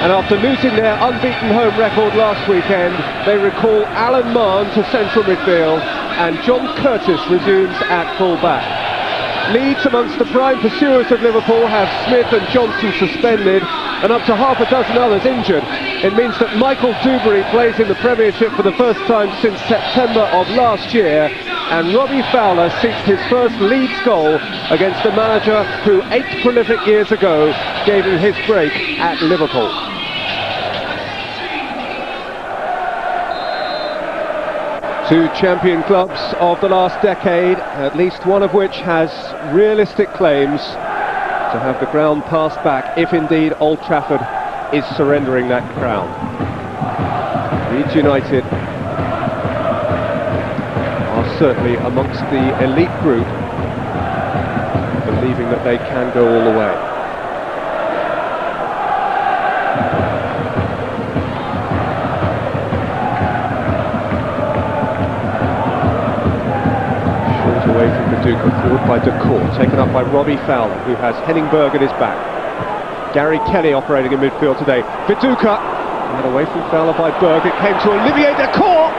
And after losing their unbeaten home record last weekend, they recall Alan Mahon to central midfield and John Curtis resumes at full-back. Leeds, amongst the prime pursuers of Liverpool, have Smith and Johnson suspended and up to half a dozen others injured. It means that Michael Dewberry plays in the Premiership for the first time since September of last year, and Robbie Fowler seeks his first Leeds goal against the manager who 8 prolific years ago gave him his break at Liverpool. Two champion clubs of the last decade, at least one of which has realistic claims to have the crown passed back, if indeed Old Trafford is surrendering that crown. Leeds United are certainly amongst the elite group, believing that they can go all the way. Away from Viduka, forward by Decor, taken up by Robbie Fowler, who has Henningberg at his back. Gary Kelly operating in midfield today. Viduka, and away from Fowler by Berg, it came to Olivier Decor!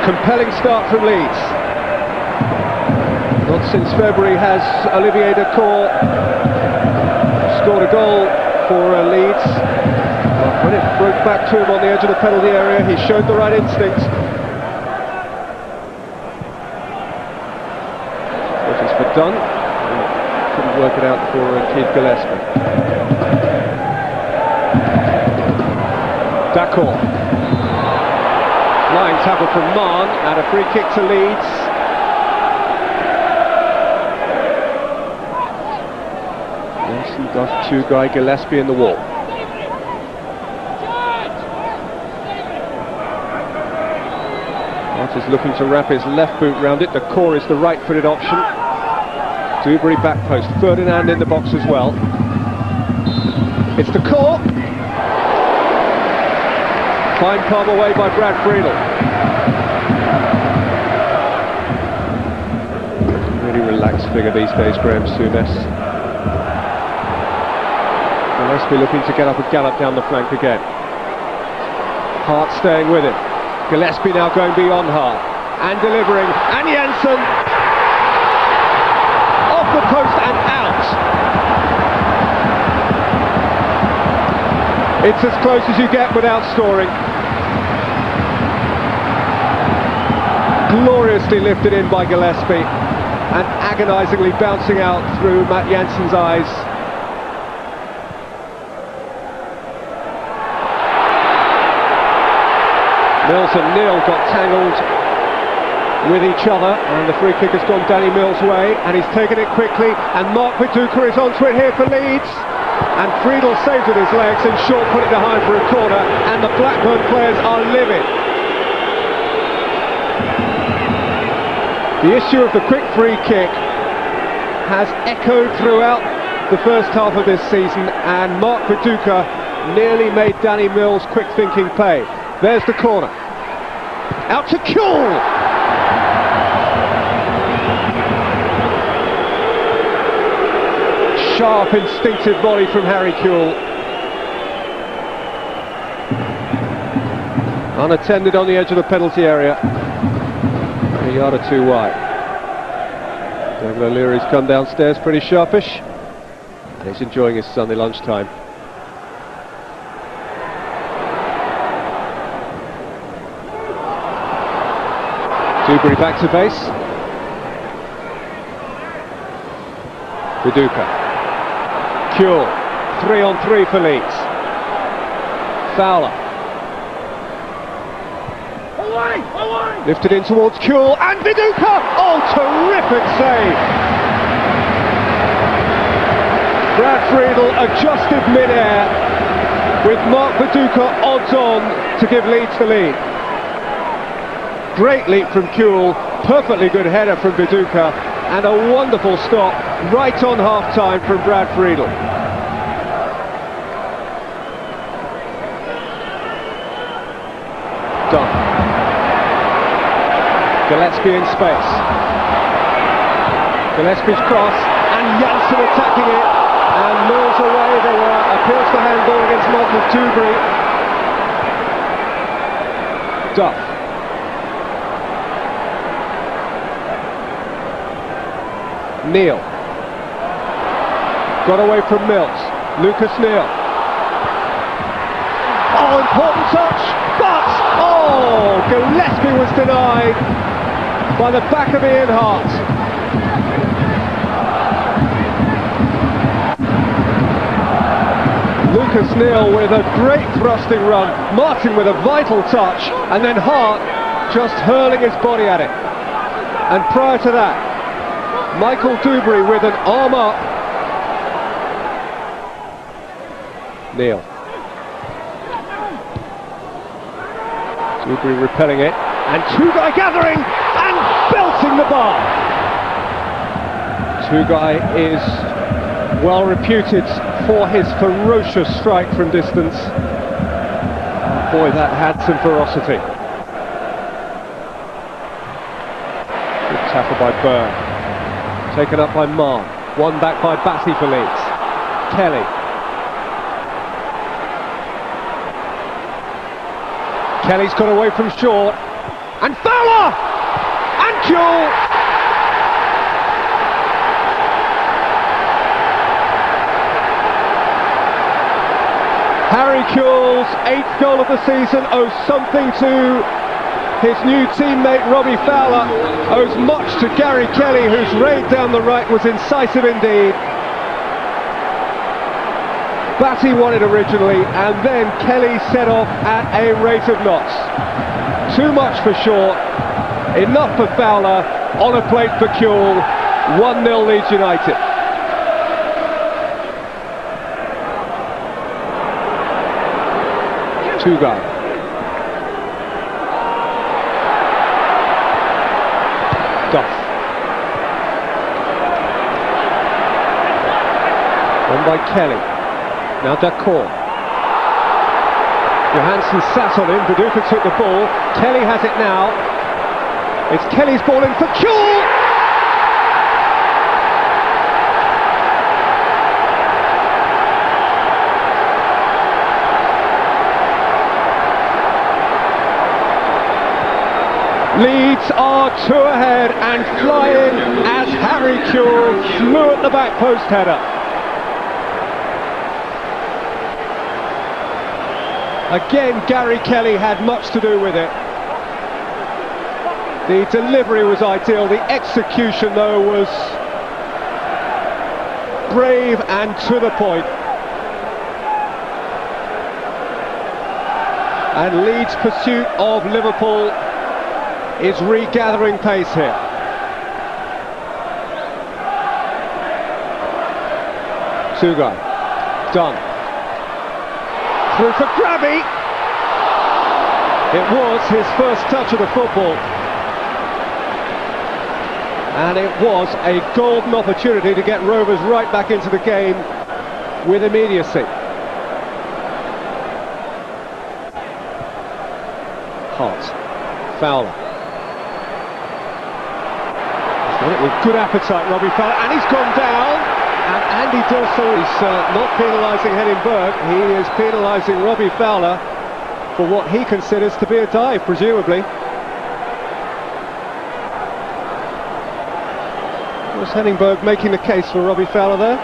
Compelling start from Leeds. Not since February has Olivier Decor scored a goal for Leeds. When it broke back to him on the edge of the penalty area, he showed the right instincts. Done. Couldn't work it out for Keith Gillespie. D'accord. Flying tackle from Mahon and a free kick to Leeds. Nelson does two-guy Gillespie in the wall. Harte is looking to wrap his left boot round it. Decor is the right-footed option. Dewberry back post, Ferdinand in the box as well. It's Decor. Fine palm away by Brad Friedel. Really relaxed figure these days, Graham Stuart. Gillespie looking to get up and gallop down the flank again. Harte staying with him. Gillespie now going beyond Harte and delivering, and Jensen! The post and out. It's as close as you get without scoring. Gloriously lifted in by Gillespie and agonisingly bouncing out through Matt Jansen's eyes. Mills and Neal got tangled with each other, and the free kick has gone Danny Mills' way, and he's taken it quickly, and Mark Viduka is onto it here for Leeds, and Friedel saves with his legs, and Shaw put it behind for a corner, and the Blackburn players are livid. The issue of the quick free kick has echoed throughout the first half of this season, and Mark Viduka nearly made Danny Mills' quick thinking pay. There's the corner. Out to Kewell! Sharp, instinctive volley from Harry Kewell. Unattended on the edge of the penalty area. A yard or two wide. David O'Leary's come downstairs pretty sharpish. And he's enjoying his Sunday lunchtime. Dewberry back to base. Viduka. Kewell, 3-on-3 for Leeds. Fowler. Away. Lifted in towards Kewell and Viduka! Oh, terrific save! Brad Friedel adjusted mid-air with Mark Viduka odds on to give Leeds the lead. Great leap from Kewell, perfectly good header from Viduka, and a wonderful stop right on half-time from Brad Friedel. Done. Gillespie in space. Gillespie's cross, and Jansen attacking it, and Dewberry. Duff. Neal. Got away from Mills. Lucas Neal. Oh, important touch, but Gillespie was denied by the back of Ian Harte. Lucas Neal with a great thrusting run, Martin with a vital touch, and then Harte just hurling his body at it. And prior to that, Michael Dewberry with an arm up. Neal. Dewberry repelling it, and Tugai gathering and belting the bar. Tugai is well reputed for his ferocious strike from distance. Oh boy, that had some ferocity. Good tackle by Byrne. Taken up by Mann. One back by Batty for Leeds. Kelly. Kelly's got away from short, and Fowler! And Kewell! Harry Kewell's 8th goal of the season owes something to his new teammate Robbie Fowler, owes much to Gary Kelly, whose raid down the right was incisive indeed. Batty won it originally, and then Kelly set off at a rate of knots. Too much for short, enough for Fowler, on a plate for Kewell, 1-0 Leeds United. Tugai. Duff. Won by Kelly. Now Dacour. Johansson sat on him, Viduka took the ball, Kelly has it now. It's Kelly's ball in for Kewell! Leeds are 2 ahead and flying as Harry Kewell flew at the back post header. Again, Gary Kelly had much to do with it. The delivery was ideal, the execution though was brave and to the point. And Leeds' pursuit of Liverpool is regathering pace here. Tugai, done. Through for Grabby. It was his first touch of the football. And it was a golden opportunity to get Rovers right back into the game with immediacy. Harte, Fowler. He's done it with good appetite, Robbie Fowler, and he's gone down. And Andy Dilson is not penalising Henningberg, he is penalising Robbie Fowler for what he considers to be a dive, presumably. Was Henningberg making the case for Robbie Fowler there?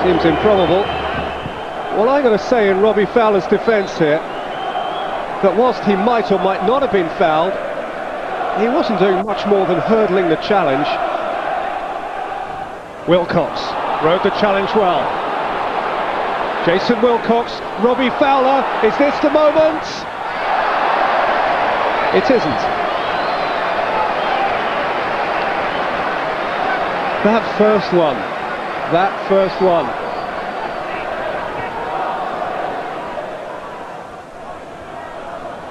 Seems improbable. Well, I'm going to say in Robbie Fowler's defence here that whilst he might or might not have been fouled, he wasn't doing much more than hurdling the challenge. Wilcox rode the challenge well. Jason Wilcox, Robbie Fowler, is this the moment? It isn't. That first one.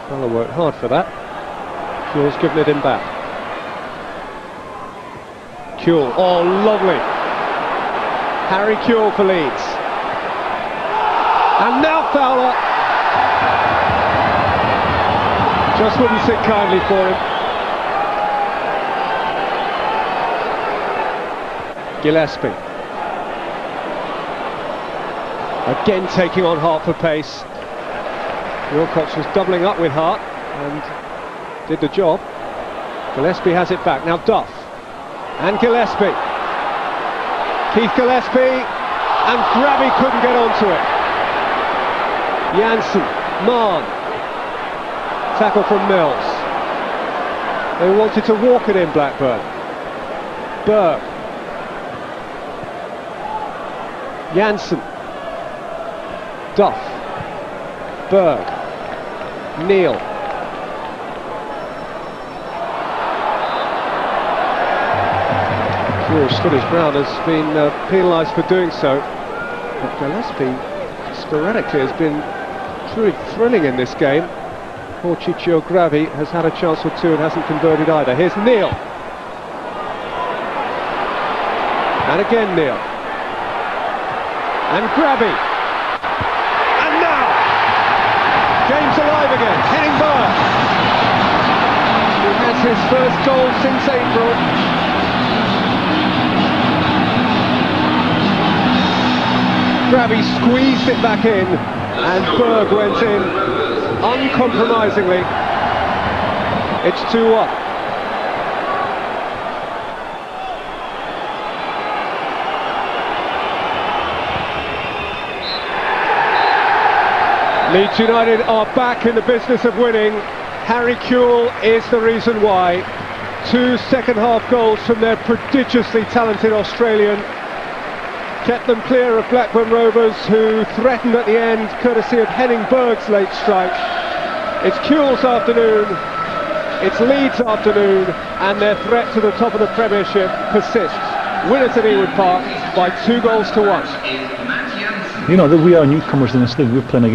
Fowler worked hard for that. Kewell's given it him back. Kewell, oh lovely. Harry Kewell for Leeds. And now Fowler. Just wouldn't sit kindly for him. Gillespie. Again taking on Harte for pace. Wilcox was doubling up with Harte and did the job. Gillespie has it back, now Duff. And Gillespie. Keith Gillespie, and Grabby couldn't get onto it. Janssen, Mann. Tackle from Mills. They wanted to walk it in, Blackburn. Berg. Janssen. Duff. Berg. Neil. Sure, stood his ground, has been penalised for doing so. But Gillespie, sporadically, has been truly thrilling in this game. Poor Ciccio Grabby has had a chance or two and hasn't converted either. Here's Neil. And again Neil. And Grabby. And now! Game's alive again. Henning Berg, who has his first goal since April. Grabby squeezed it back in, and Berg went in uncompromisingly. It's 2-1. Leeds United are back in the business of winning. Harry Kewell is the reason why. 2 second-half goals from their prodigiously talented Australian kept them clear of Blackburn Rovers, who threatened at the end, courtesy of Henning Berg's late strike. It's Kewell's afternoon, it's Leeds' afternoon, and their threat to the top of the Premiership persists. Winners at Ewood Park by 2-1. You know that we are newcomers in this league. We're playing against